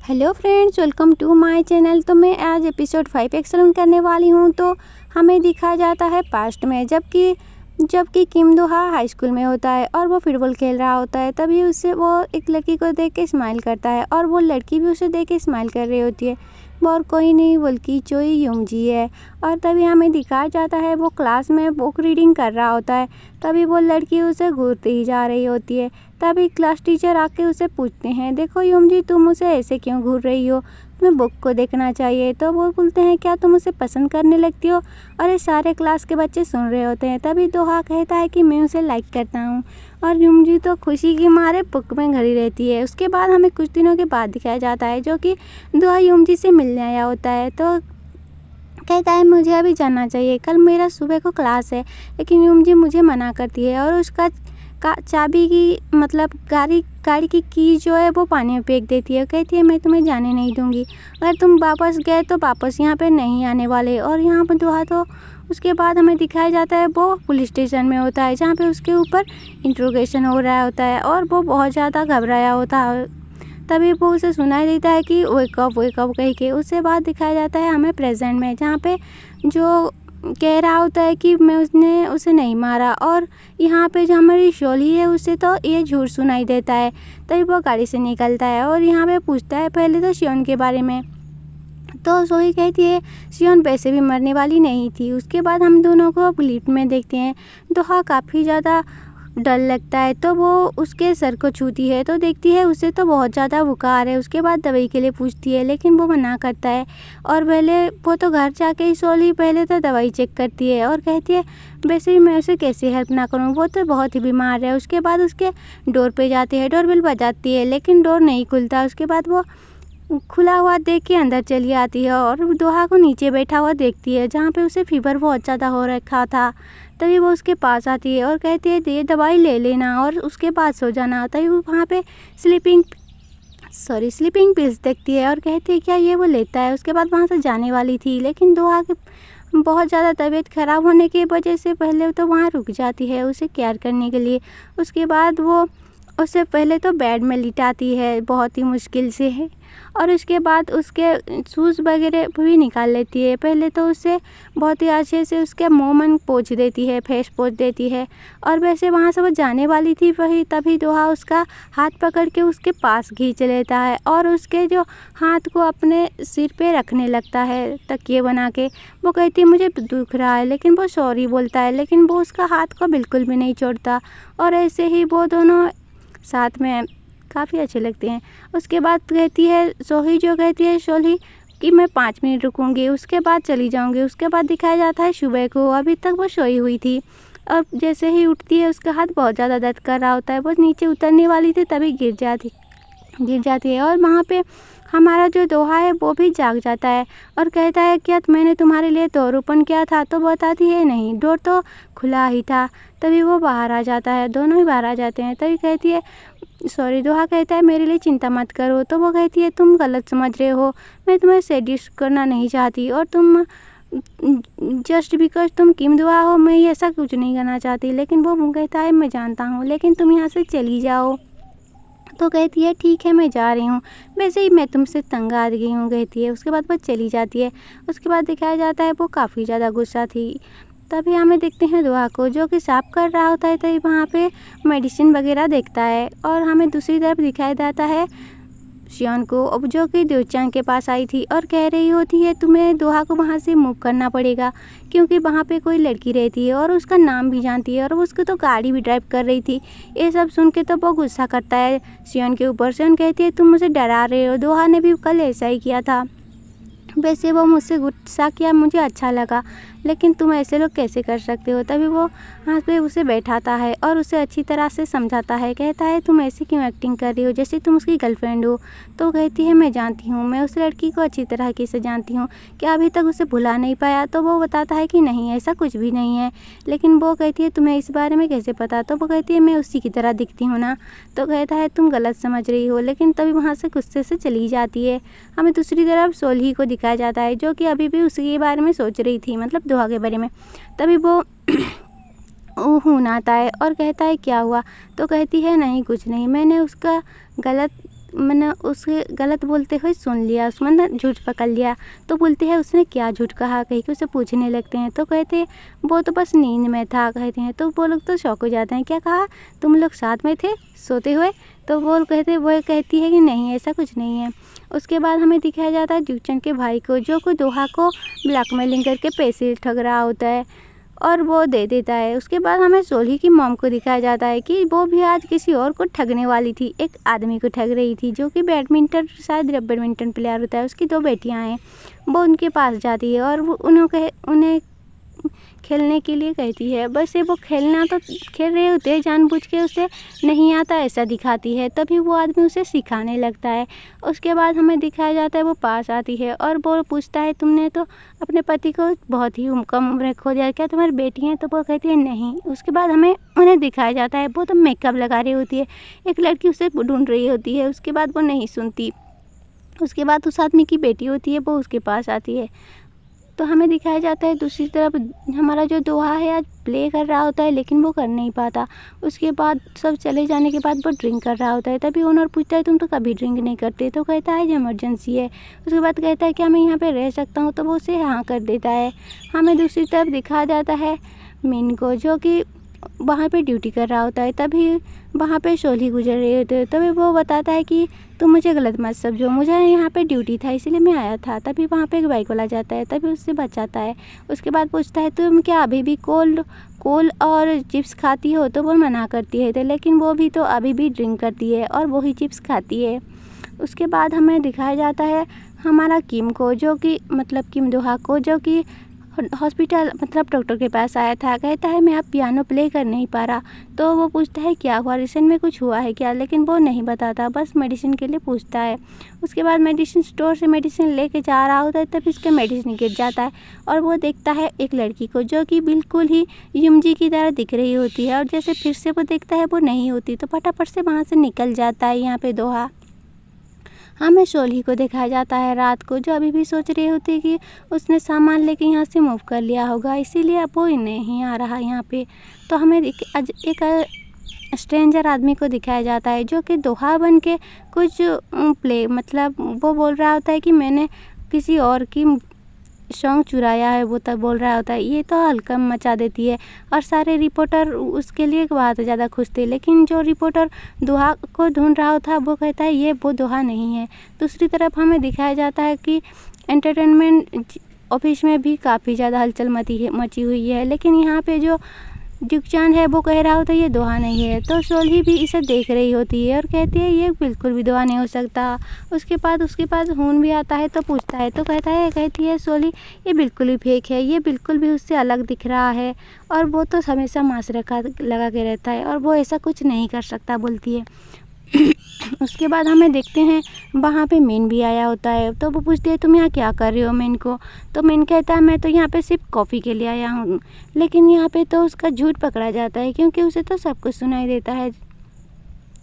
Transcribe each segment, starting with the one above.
Hello friends, welcome to my channel. तो मैं आज एपिसोड 5 एक्सप्लेन करने वाली हूँ। तो हमें दिखाया जाता है पास्ट में, जबकि किम दोहा हाई स्कूल में होता है और वो फुटबॉल खेल रहा होता है। तभी उससे वो एक लड़की को देख के स्माइल करता है और वो लड़की भी उसे देख के स्माइल कर रही होती है। वो और कोई नहीं बल्कि चोई युमजी है। और तभी हमें दिखाया जाता है वो क्लास में बुक रीडिंग कर रहा होता है। तभी वो लड़की उसे घूरती ही जा रही होती है। तभी क्लास टीचर आके उसे पूछते हैं, देखो युमजी, तुम उसे ऐसे क्यों घूर रही हो, तुम्हें बुक को देखना चाहिए। तो वो बोलते हैं, क्या तुम उसे पसंद करने लगती हो। और ये सारे क्लास के बच्चे सुन रहे होते हैं। तभी दोहा कहता है कि मैं उसे लाइक करता हूँ। और युमजी तो खुशी के मारे बुक में खड़ी रहती है। उसके बाद हमें कुछ दिनों के बाद दिखाया जाता है जो कि दोहा युमजी से मिलने आया होता है। तो कहता है, मुझे अभी जाना चाहिए, कल मेरा सुबह को क्लास है। लेकिन युमजी मुझे मना करती है और उसका चाबी की मतलब गाड़ी की की जो है वो पानी में फेंक देती है। कहती है, मैं तुम्हें जाने नहीं दूंगी, अगर तुम वापस गए तो वापस यहाँ पे नहीं आने वाले। और यहाँ पर दोहा तो उसके बाद हमें दिखाया जाता है वो पुलिस स्टेशन में होता है, जहाँ पे उसके ऊपर इंट्रोगेशन हो रहा होता है और वो बहुत ज़्यादा घबराया होता है। तभी वो उसे सुनाई देता है कि वेकअप कह के। उससे बाद दिखाया जाता है हमें प्रेजेंट में, जहाँ पे जो कह रहा होता है कि उसने उसे नहीं मारा। और यहाँ पे जो हमारी शोली है उससे तो ये झूठ सुनाई देता है। तभी वो गाड़ी से निकलता है और यहाँ पे पूछता है पहले तो शियोन के बारे में। तो सोही कहती है, शियोन वैसे भी मरने वाली नहीं थी। उसके बाद हम दोनों को अब लिफ्ट में देखते हैं। दोहा काफ़ी ज़्यादा डर लगता है तो वो उसके सर को छूती है तो देखती है उसे तो बहुत ज़्यादा बुखार है। उसके बाद दवाई के लिए पूछती है लेकिन वो मना करता है। और पहले वो तो घर जाके ही सोली पहले तो दवाई चेक करती है और कहती है, वैसे भी मैं उसे कैसे हेल्प ना करूं, वो तो बहुत ही बीमार है। उसके बाद उसके डोर पे जाती है, डोरबेल बजाती है लेकिन डोर नहीं खुलता। उसके बाद वो खुला हुआ देख के अंदर चली आती है और दोहा को नीचे बैठा हुआ देखती है, जहाँ पे उसे फीवर बहुत ज़्यादा हो रखा था। तभी वो उसके पास आती है और कहती है, ये दवाई ले लेना और उसके बाद सो जाना। तभी वो वहाँ पे स्लीपिंग पिल्स देखती है और कहती है, क्या ये वो लेता है। उसके बाद वहाँ से जाने वाली थी लेकिन दोहा के बहुत ज़्यादा तबीयत ख़राब होने की वजह से पहले तो वहाँ रुक जाती है उसे केयर करने के लिए। उसके बाद वो उससे पहले तो बेड में लिटाती है बहुत ही मुश्किल से है और उसके बाद उसके शूज़ वगैरह भी निकाल लेती है। पहले तो उसे बहुत ही अच्छे से उसके मुँह मन पोंछ देती है, फेस पोंछ देती है। और वैसे वहाँ से वो जाने वाली थी वही, तभी दोहा उसका हाथ पकड़ के उसके पास खींच लेता है और उसके जो हाथ को अपने सिर पे रखने लगता है तकिए बना के। वो कहती है, मुझे दुख रहा है, लेकिन वो सॉरी बोलता है लेकिन वो उसका हाथ को बिल्कुल भी नहीं छोड़ता। और ऐसे ही वो दोनों साथ में काफ़ी अच्छे लगते हैं। उसके बाद कहती है सोही, जो कहती है शोली कि मैं 5 मिनट रुकूंगी, उसके बाद चली जाऊंगी। उसके बाद दिखाया जाता है सुबह को, अभी तक वो सोई हुई थी और जैसे ही उठती है उसका हाथ बहुत ज़्यादा दर्द कर रहा होता है। वो नीचे उतरने वाली थी तभी गिर जाती है और वहाँ पे हमारा जो दोहा है वो भी जाग जाता है और कहता है, क्या मैंने तुम्हारे लिए डोर ओपन किया था। तो बताती है, नहीं, डोर तो खुला ही था। तभी वो बाहर आ जाता है, दोनों ही बाहर आ जाते हैं। तभी कहती है, सॉरी, दोहा कहता है, मेरे लिए चिंता मत करो। तो वो कहती है, तुम गलत समझ रहे हो, मैं तुम्हें सैडिस्ट करना नहीं चाहती और तुम जस्ट बिकॉज तुम किम दोहा हो मैं ऐसा कुछ नहीं करना चाहती। लेकिन वो कहता है, मैं जानता हूँ, लेकिन तुम यहाँ से चली जाओ। तो कहती है, ठीक है, मैं जा रही हूँ, वैसे ही मैं तुमसे तंग आ गई हूँ, कहती है। उसके बाद वो चली जाती है। उसके बाद दिखाया जाता है वो काफ़ी ज़्यादा गुस्सा थी। तभी हमें देखते हैं दोहा को जो कि साफ कर रहा होता है। तभी वहाँ पे मेडिसिन वगैरह देखता है और हमें दूसरी तरफ दिखाया जाता है शियोन को, अब जो कि द्योचांग के पास आई थी और कह रही होती है, तुम्हें दोहा को वहाँ से मूव करना पड़ेगा क्योंकि वहाँ पे कोई लड़की रहती है और उसका नाम भी जानती है और उसको तो गाड़ी भी ड्राइव कर रही थी। ये सब सुन के तो वो गुस्सा करता है शियोन के ऊपर। शियोन कहती है, तुम मुझे डरा रहे हो, दोहा ने भी कल ऐसा ही किया था, वैसे वो मुझसे गुस्सा किया, मुझे अच्छा लगा, लेकिन तुम ऐसे लोग कैसे कर सकते हो। तभी वो हाथ पे उसे बैठाता है और उसे अच्छी तरह से समझाता है। कहता है, तुम ऐसे क्यों एक्टिंग कर रही हो जैसे तुम उसकी गर्लफ्रेंड हो। तो कहती है, मैं जानती हूँ, मैं उस लड़की को अच्छी तरीके से जानती हूँ, क्या अभी तक उसे भुला नहीं पाया। तो वो बताता है कि नहीं, ऐसा कुछ भी नहीं है। लेकिन वो कहती है, तुम्हें इस बारे में कैसे पता। तो वो कहती है, मैं उसी की तरह दिखती हूँ ना। तो कहता है, तुम गलत समझ रही हो। लेकिन तभी वहाँ से गुस्से से चली जाती है। हमें दूसरी तरफ सोल्ही को दिखाया जाता है जो कि अभी भी उसी के बारे में सोच रही थी, मतलब दोहा के बारे में। तभी वो ऊहून आता है और कहता है, क्या हुआ। तो कहती है, नहीं कुछ नहीं, मैंने उसका गलत मैंने उसके गलत बोलते हुए सुन लिया, उसने झूठ पकड़ लिया। तो बोलती है उसने क्या झूठ कहा, कहीं कि उसे पूछने लगते हैं। तो कहते वो तो बस नींद में था, कहते हैं। तो वो लोग तो शौक हो जाते हैं, क्या कहा, तुम लोग साथ में थे सोते हुए? तो वो कहती है कि नहीं, ऐसा कुछ नहीं है। उसके बाद हमें दिखाया जाता है जुगचंद के भाई को, जो कि दोहा को ब्लैकमेलिंग करके पैसे ठग रहा होता है और वो दे देता है। उसके बाद हमें सोल्ही की मॉम को दिखाया जाता है कि वो भी आज किसी और को ठगने वाली थी, एक आदमी को ठग रही थी, जो कि शायद बैडमिंटन प्लेयर होता है। उसकी 2 बेटियां हैं। वो उनके पास जाती है और वो उन्हें खेलने के लिए कहती है। बस वो खेलना तो खेल रहे होते हैं, जानबूझ के उसे नहीं आता ऐसा दिखाती है। तभी वो आदमी उसे सिखाने लगता है। उसके बाद हमें दिखाया जाता है वो पास आती है और वो पूछता है, तुमने तो अपने पति को बहुत ही कम उम्र में खो दिया, क्या तुम्हारी बेटी हैं? तो वो कहती है नहीं। उसके बाद हमें उन्हें दिखाया जाता है वो तो मेकअप लगा रही होती है, एक लड़की उसे ढूंढ रही होती है। उसके बाद वो नहीं सुनती। उसके बाद उस आदमी की बेटी होती है, वो उसके पास आती है। तो हमें दिखाया जाता है दूसरी तरफ हमारा जो दोहा है आज प्ले कर रहा होता है, लेकिन वो कर नहीं पाता। उसके बाद सब चले जाने के बाद वो ड्रिंक कर रहा होता है। तभी ओनर पूछता है, तुम तो कभी ड्रिंक नहीं करते? तो कहता है इमरजेंसी है। उसके बाद कहता है, क्या मैं यहाँ पे रह सकता हूँ? तो वो उसे हाँ कर देता है। हमें दूसरी तरफ दिखाया जाता है मीन को, जो कि वहाँ पे ड्यूटी कर रहा होता है। तभी वहाँ पे सोल्ही गुजर रही होती है। तभी वो बताता है कि तुम मुझे गलत मत समझो, मुझे यहाँ पे ड्यूटी था इसलिए मैं आया था। तभी वहाँ पे एक बाइक वाला जाता है, तभी उससे बचाता है। उसके बाद पूछता है, तुम क्या अभी भी कोल और चिप्स खाती हो? तो वो मना करती है, लेकिन वो भी तो अभी भी ड्रिंक करती है और वही चिप्स खाती है। उसके बाद हमें दिखाया जाता है हमारा किम को, जो कि किम दोहा को, जो कि हॉस्पिटल डॉक्टर के पास आया था। कहता है मैं अब पियानो प्ले कर नहीं पा रहा। तो वो पूछता है क्या हुआ, रिसेंट में कुछ हुआ है क्या? लेकिन वो नहीं बताता, बस मेडिसिन के लिए पूछता है। उसके बाद मेडिसिन स्टोर से मेडिसिन लेके जा रहा होता है, तभी उसके मेडिसिन गिर जाता है और वो देखता है एक लड़की को, जो कि बिल्कुल ही युमजी की तरह दिख रही होती है। और जैसे फिर से वो देखता है वो नहीं होती, तो फटाफट से वहाँ से निकल जाता है। यहाँ पे दोहा हमें सोल्ही को दिखाया जाता है रात को, जो अभी भी सोच रही होती है कि उसने सामान लेके यहाँ से मूव कर लिया होगा, इसीलिए अब वो नहीं आ रहा यहाँ पे। तो हमें एक स्ट्रेंजर आदमी को दिखाया जाता है, जो कि दोहा बन के कुछ वो बोल रहा होता है कि मैंने किसी और की सॉन्ग चुराया है, वो तब बोल रहा होता है। ये तो हल्कम मचा देती है और सारे रिपोर्टर उसके लिए बहुत ज़्यादा खुश थे। लेकिन जो रिपोर्टर दोहा को ढूंढ रहा था वो कहता है ये वो दोहा नहीं है। दूसरी तरफ हमें दिखाया जाता है कि एंटरटेनमेंट ऑफिस में भी काफ़ी ज़्यादा हलचल मची हुई है। लेकिन यहाँ पे जो जुगचांद है वो कह रहा होता है ये दोहा नहीं है। तो सोल्ही भी इसे देख रही होती है और कहती है ये बिल्कुल भी दोहा नहीं हो सकता। उसके पास खून भी आता है, तो पूछता है, तो कहती है सोल्ही ये बिल्कुल भी फेक है, ये बिल्कुल भी उससे अलग दिख रहा है और वो तो हमेशा मास्क लगा के रहता है और वो ऐसा कुछ नहीं कर सकता, बोलती है। उसके बाद हमें देखते हैं वहाँ पे मीन भी आया होता है। तो वो पूछती है तुम यहाँ क्या कर रहे हो मीन को? तो मीन कहता है मैं तो यहाँ पे सिर्फ कॉफ़ी के लिए आया हूँ। लेकिन यहाँ पे तो उसका झूठ पकड़ा जाता है, क्योंकि उसे तो सब कुछ सुनाई देता है।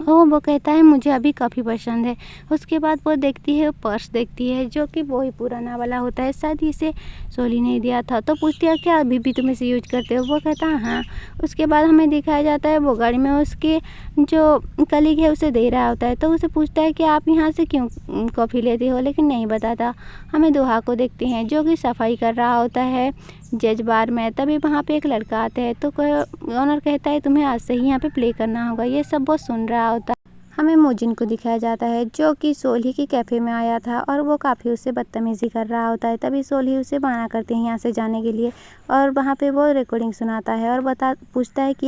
वो कहता है मुझे अभी काफ़ी पसंद है। उसके बाद वो देखती है, पर्स देखती है, जो कि वही पुराना वाला होता है, शायद इसे सोल्ही ने दिया था। तो पूछती है क्या अभी भी तुम इसे यूज करते हो? वो कहता है हाँ। उसके बाद हमें दिखाया जाता है वो गाड़ी में उसके जो कलीग है उसे दे रहा होता है। तो उसे पूछता है कि आप यहाँ से क्यों कॉफ़ी लेते हो, लेकिन नहीं बताता। हमें दोहा को देखते हैं, जो कि सफाई कर रहा होता है जज बार में। तभी वहाँ पे एक लड़का आता है, तो ओनर कहता है तुम्हें आज से ही यहाँ पे प्ले करना होगा। ये सब वो सुन रहा होता है। हमें मोजिन को दिखाया जाता है, जो कि सोल्ही की कैफ़े में आया था और वो काफ़ी उससे बदतमीज़ी कर रहा होता है। तभी सोल्ही उसे मना करते हैं यहाँ से जाने के लिए और वहाँ पे वो रिकॉर्डिंग सुनाता है और पूछता है कि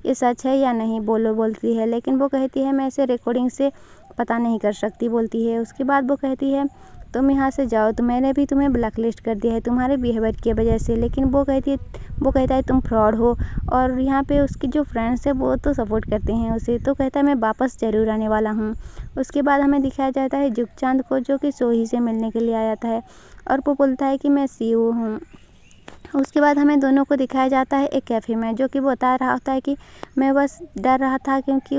ये सच है या नहीं, बोलती है। लेकिन वो कहती है मैं इसे रिकॉर्डिंग से पता नहीं कर सकती, बोलती है। उसके बाद वो कहती है तुम यहाँ से जाओ, तो मैंने भी तुम्हें ब्लैक लिस्ट कर दिया है तुम्हारे बिहेवियर की वजह से। लेकिन वो कहता है तुम फ्रॉड हो और यहाँ पे उसकी जो फ्रेंड्स है वो तो सपोर्ट करते हैं उसे। तो कहता है मैं वापस ज़रूर आने वाला हूँ। उसके बाद हमें दिखाया जाता है जुगचांद को, जो कि सोल्ही से मिलने के लिए आया था और वो बोलता है कि मैं सीईओ हूँ। उसके बाद हमें दोनों को दिखाया जाता है एक कैफ़े में, जो कि वो बता रहा होता है कि मैं बस डर रहा था क्योंकि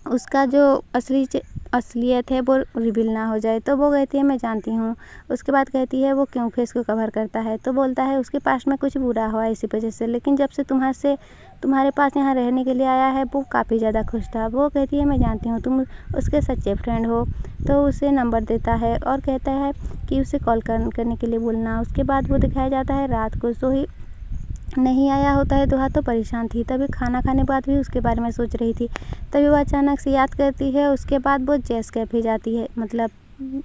उसका जो असली असलियत है वो रिवील ना हो जाए। तो वो कहती है मैं जानती हूँ। उसके बाद कहती है वो क्यों फेस को कवर करता है। तो बोलता है उसके पास्ट में कुछ बुरा हुआ इसी वजह से, लेकिन जब से तुम्हारे पास यहाँ रहने के लिए आया है वो काफ़ी ज़्यादा खुश था। वो कहती है मैं जानती हूँ तुम उसके सच्चे फ्रेंड हो। तो उसे नंबर देता है और कहता है कि उसे कॉल करने के लिए बोलना। उसके बाद वो दिखाया जाता है रात को सोही नहीं आया होता है दोहा तो परेशान थी। तभी खाना खाने के बाद भी उसके बारे में सोच रही थी। तभी वो अचानक से याद करती है। उसके बाद वो जैज़ कैफ़े जाती है, मतलब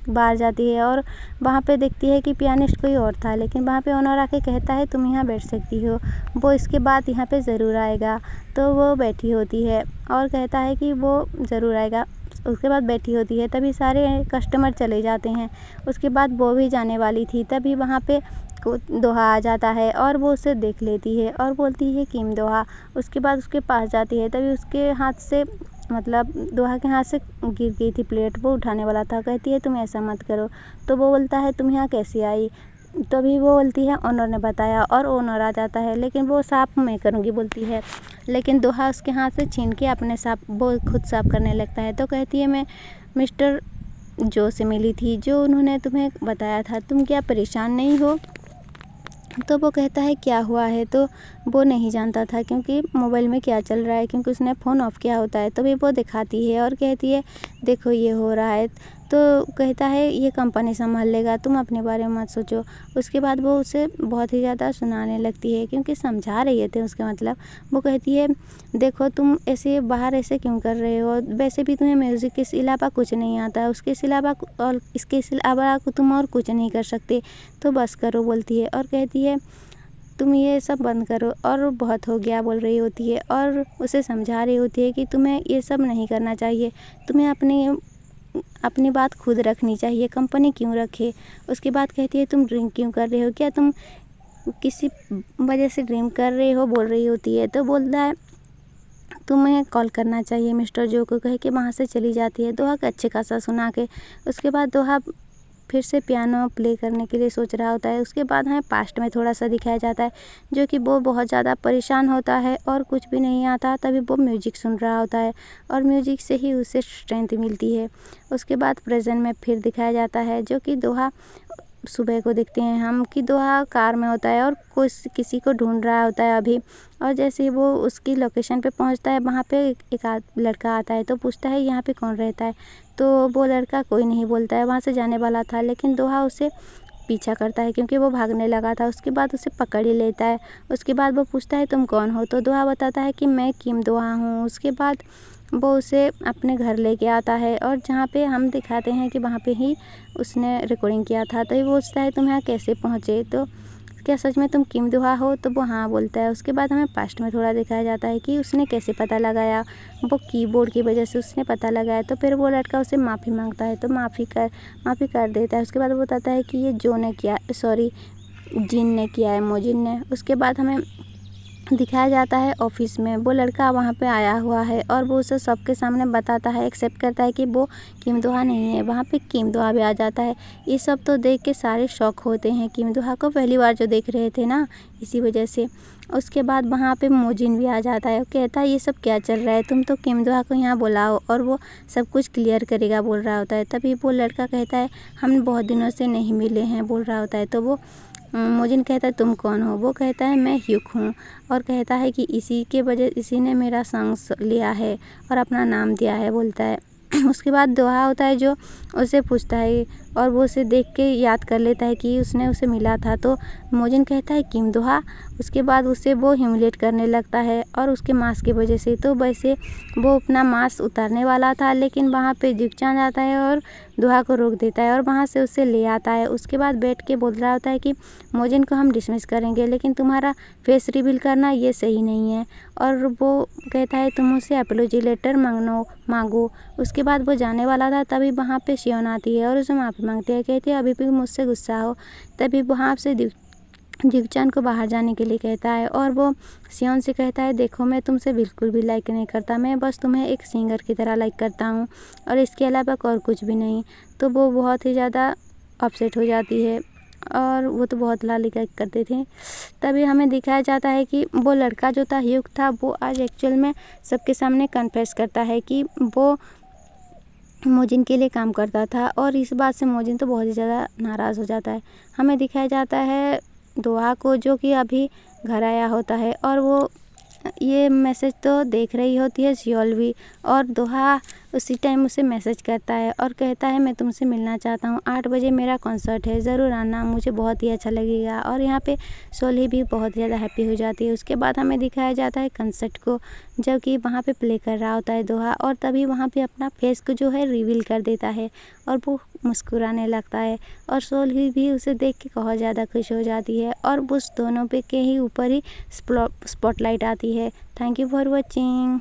बाहर जाती है और वहाँ पे देखती है कि पियानिस्ट कोई और था, लेकिन वहाँ पे ओनर आके कहता है तुम यहाँ बैठ सकती हो, वो इसके बाद यहाँ पे ज़रूर आएगा। तो वो बैठी होती है और कहता है कि वो ज़रूर आएगा। उसके बाद बैठी होती है, तभी सारे कस्टमर चले जाते हैं। उसके बाद वो भी जाने वाली थी, तभी वहाँ पे दोहा आ जाता है और वो उसे देख लेती है और बोलती है किम दोहा। उसके बाद उसके पास जाती है, तभी उसके हाथ से, मतलब दोहा के हाथ से गिर गई थी प्लेट, वो उठाने वाला था। कहती है तुम ऐसा मत करो। तो वो बोलता है तुम यहाँ कैसे आई। तभी वो बोलती है ओनर ने बताया, और ओनर आ जाता है, लेकिन वो साफ़ मैं करूँगी बोलती है। लेकिन दोहा उसके हाथ से छीन के अपने वो खुद साफ़ करने लगता है। तो कहती है मैं मिस्टर जो से मिली थी, जो उन्होंने तुम्हें बताया था, तुम क्या परेशान नहीं हो। तो वो कहता है क्या हुआ है। तो वो नहीं जानता था क्योंकि मोबाइल में क्या चल रहा है, क्योंकि उसने फ़ोन ऑफ़ किया होता है। तभी वो दिखाती है और कहती है देखो ये हो रहा है। तो कहता है ये कंपनी संभाल लेगा, तुम अपने बारे में मत सोचो। उसके बाद वो उसे बहुत ही ज़्यादा सुनाने लगती है, क्योंकि समझा रही थे उसका मतलब। वो कहती है देखो तुम ऐसे बाहर ऐसे क्यों कर रहे हो, वैसे भी तुम्हें म्यूज़िक के अलावा कुछ नहीं आता, उसके अलावा और इसके अलावा तुम और कुछ नहीं कर सकते, तो बस करो बोलती है। और कहती है तुम ये सब बंद करो, और बहुत हो गया बोल रही होती है और उसे समझा रही होती है कि तुम्हें ये सब नहीं करना चाहिए, तुम्हें अपनी बात खुद रखनी चाहिए, कंपनी क्यों रखे। उसके बाद कहती है तुम ड्रिंक क्यों कर रहे हो, क्या तुम किसी वजह से ड्रिंक कर रहे हो बोल रही होती है। तो बोलता है तुम्हें कॉल करना चाहिए मिस्टर जो को कह के वहाँ से चली जाती है दोहा का अच्छे खासा सुना के। उसके बाद दोहा फिर से पियानो प्ले करने के लिए सोच रहा होता है। उसके बाद हमें पास्ट में थोड़ा सा दिखाया जाता है, जो कि वो बहुत ज़्यादा परेशान होता है और कुछ भी नहीं आता। तभी वो म्यूजिक सुन रहा होता है और म्यूजिक से ही उसे स्ट्रेंथ मिलती है। उसके बाद प्रेजेंट में फिर दिखाया जाता है, जो कि दोहा सुबह को देखते हैं हम कि दोहा कार में होता है और किसी को ढूंढ रहा होता है अभी। और जैसे ही वो उसकी लोकेशन पे पहुंचता है, वहाँ पे एक लड़का आता है। तो पूछता है यहाँ पे कौन रहता है। तो वो लड़का कोई नहीं बोलता है, वहाँ से जाने वाला था, लेकिन दोहा उसे पीछा करता है क्योंकि वो भागने लगा था। उसके बाद उसे पकड़ ही लेता है। उसके बाद वो पूछता है तुम कौन हो। तो दोहा बताता है कि मैं किम दोहा हूँ। उसके बाद वो उसे अपने घर लेके आता है, और जहाँ पे हम दिखाते हैं कि वहाँ पे ही उसने रिकॉर्डिंग किया था। तो वो पूछता है तुम यहाँ कैसे पहुँचे, तो क्या सच में तुम किम दोहा हो। तो वो हाँ बोलता है। उसके बाद हमें पास्ट में थोड़ा दिखाया जाता है कि उसने कैसे पता लगाया, वो कीबोर्ड की वजह से उसने पता लगाया। तो फिर वो लड़का उसे माफ़ी मांगता है, तो माफ़ी कर देता है। उसके बाद वो बताता है कि ये जिन ने किया है, मोजिन ने। उसके बाद हमें दिखाया जाता है ऑफिस में, वो लड़का वहाँ पे आया हुआ है और वो उसे सबके सामने बताता है, एक्सेप्ट करता है कि वो किम दोहा नहीं है। वहाँ पे किम दोहा भी आ जाता है। ये सब तो देख के सारे शॉक होते हैं, किम दोहा को पहली बार जो देख रहे थे ना, इसी वजह से। उसके बाद वहाँ पे मोजिन भी आ जाता है, कहता है ये सब क्या चल रहा है, तुम तो किम दोहा को यहाँ बुलाओ और वो सब कुछ क्लियर करेगा बोल रहा होता है। तभी वो लड़का कहता है हम बहुत दिनों से नहीं मिले हैं बोल रहा होता है। तो वो मोजिन कहता है तुम कौन हो। वो कहता है मैं ह्यूक हूँ, और कहता है कि इसी ने मेरा सॉन्ग लिया है और अपना नाम दिया है बोलता है। उसके बाद दोहा होता है जो उसे पूछता है, और वो उसे देख के याद कर लेता है कि उसने उसे मिला था। तो मोजिन कहता है किम दोहा। उसके बाद उसे वो ह्यूमिलेट करने लगता है, और उसके मांस की वजह से। तो वैसे वो अपना मांस उतारने वाला था, लेकिन वहाँ पे जिगचान जाता है और दोहा को रोक देता है और वहाँ से उसे ले आता है। उसके बाद बैठ के बोल रहा होता है कि मोजिन को हम डिसमिस करेंगे, लेकिन तुम्हारा फेस रिवील करना ये सही नहीं है। और वो कहता है तुम उसे अपॉलॉजी लेटर मांगो। उसके बाद वो जाने वाला था, तभी वहाँ पे शियोन आती है और उसे माफ़ी मांगती है। कहती है अभी भी मुझसे गुस्सा हो। तभी वहाँ से जिगचान को बाहर जाने के लिए कहता है, और वो शियोन से कहता है देखो मैं तुमसे बिल्कुल भी लाइक नहीं करता, मैं बस तुम्हें एक सिंगर की तरह लाइक करता हूँ और इसके अलावा और कुछ भी नहीं। तो वो बहुत ही ज़्यादा अपसेट हो जाती है, और वो तो बहुत लालिका करते थे। तभी हमें दिखाया जाता है कि वो लड़का जो था ह्यूक था, वो आज एक्चुअल में सबके सामने कन्फेस करता है कि वो मोजिन के लिए काम करता था और इस बात से मोजिन तो बहुत ही ज़्यादा नाराज़ हो जाता है। हमें दिखाया जाता है दोहा को, जो कि अभी घर आया होता है और वो ये मैसेज तो देख रही होती है सियोल भी, और दोहा उसी टाइम उसे मैसेज करता है और कहता है मैं तुमसे मिलना चाहता हूँ, 8 बजे मेरा कॉन्सर्ट है, ज़रूर आना, मुझे बहुत ही अच्छा लगेगा। और यहाँ पे सोली भी बहुत ज़्यादा हैप्पी हो जाती है। उसके बाद हमें दिखाया जाता है कंसर्ट को, जब कि वहाँ पे प्ले कर रहा होता है दोहा, और तभी वहाँ पे अपना फेस को जो है रिवील कर देता है और वो मुस्कुराने लगता है और सोली भी उसे देख के बहुत ज़्यादा खुश हो जाती है और उस दोनों पे के ही ऊपर ही स्पॉटलाइट आती है। Thank you for watching.